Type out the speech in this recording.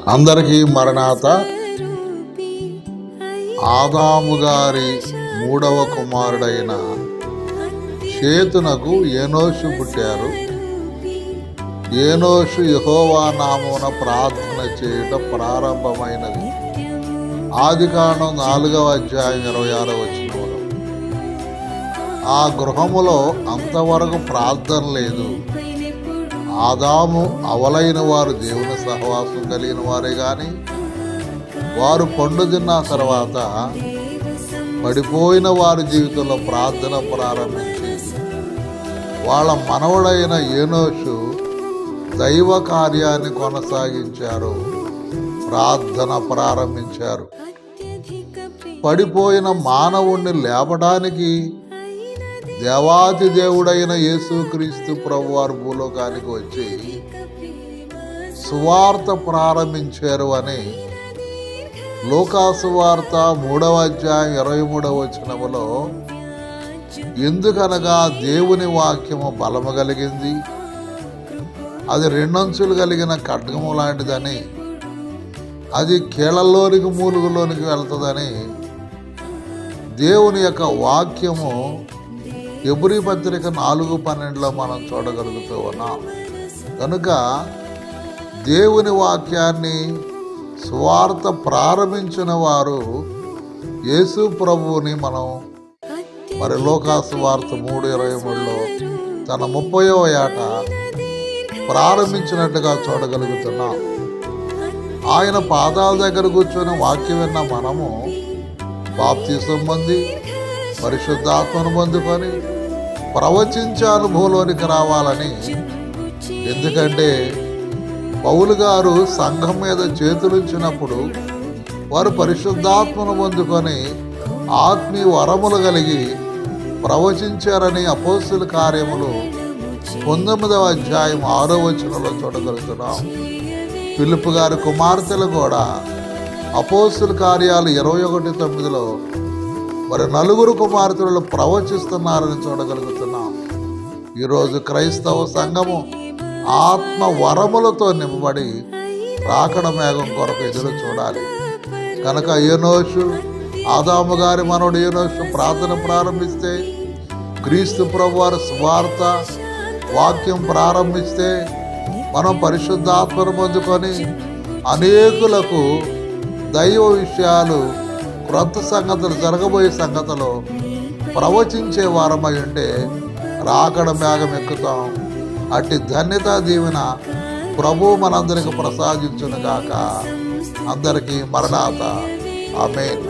అందరికీ మరణాత. ఆదాము గారి మూడవ కుమారుడైన షేతునకు ఏనోషు పుట్టారు. ఏనోషు యెహోవా నామమున ప్రార్థన చేయుట ప్రారంభమైనది. ఆదికాండం 4వ అధ్యాయం 26వ వచనములో. ఆ గృహములో అంతవరకు ప్రార్థన లేదు. ఆదాము అవలైన వారు దేవుని సహవాసం కలిగిన వారే గాని వారు పండు తిన్న తర్వాత పడిపోయిన వారి జీవితంలో ప్రార్థన ప్రారంభించి వాళ్ళ మనవడైన ఏనోషు దైవ కార్యాన్ని కొనసాగించారు, ప్రార్థన ప్రారంభించారు. పడిపోయిన మానవుణ్ణి లేపడానికి దేవాది దేవుడైన యేసుక్రీస్తు ప్రభువారు భూలోకానికి వచ్చి సువార్త ప్రారంభించారు అని లూకా సువార్త 3వ అధ్యాయం 23వ వచనములో, ఎందుకనగా దేవుని వాక్యము బలము కలిగింది, అది 2 అంచులు కలిగిన ఖడ్గము లాంటిదని, అది కీళ్ళల్లోనికి మూలుగులోనికి వెళ్తుందని దేవుని యొక్క వాక్యము హెబ్రీ పత్రిక 4:12లో మనం చూడగలుగుతూ ఉన్నాం. కనుక దేవుని వాక్యాన్ని సువార్త ప్రారంభించిన వారు యేసు ప్రభువుని మనం మరి లూకా సువార్త 3:23లో తన 30వ ఏట ప్రారంభించినట్టుగా చూడగలుగుతున్నాం. ఆయన పాదాల దగ్గర కూర్చొని వాక్యం విన్న మనము బాప్తిసం పొంది పరిశుద్ధాత్మను పొందుకొని ప్రవచించే అనుభవంలోనికి రావాలని. ఎందుకంటే పౌలు గారు సంఘం మీద చేతులుంచినప్పుడు వారు పరిశుద్ధాత్మను పొందుకొని ఆత్మీయ వరములు కలిగి ప్రవచించారని అపోస్తుల కార్యములు 19వ అధ్యాయం 6వ వచనంలో చూడగలుగుతున్నాం. ఫిలిప్పు గారి కుమార్తెలు కూడా అపోస్తుల కార్యాలు 21:9లో మరి 4 కుమార్తెలు ప్రవచిస్తున్నారని చూడగలుగుతున్నాం. ఈరోజు క్రైస్తవ సంఘము ఆత్మ వరములతో నింపబడి రాకడ మేఘం కొరకు ఎదురు చూడాలి. కనుక ఏనోషు, ఆదాము గారి మనవడు ఏనోషు ప్రార్థన ప్రారంభిస్తే, క్రీస్తు ప్రభువారు సువార్త వాక్యం ప్రారంభిస్తే, మనం పరిశుద్ధాత్మను పొందుకొని అనేకులకు దైవ విషయాలు, క్రొత్త సంగతులు, జరగబోయే సంగతులు ప్రవచించే వారమై ఉంటే రాకడ మేఘం ఎక్కుతాం. అట్టి ధన్యత దీవెన ప్రభువు మనందరికి ప్రసాదించును గాక. అందరికీ మరణాత. ఆమేన్.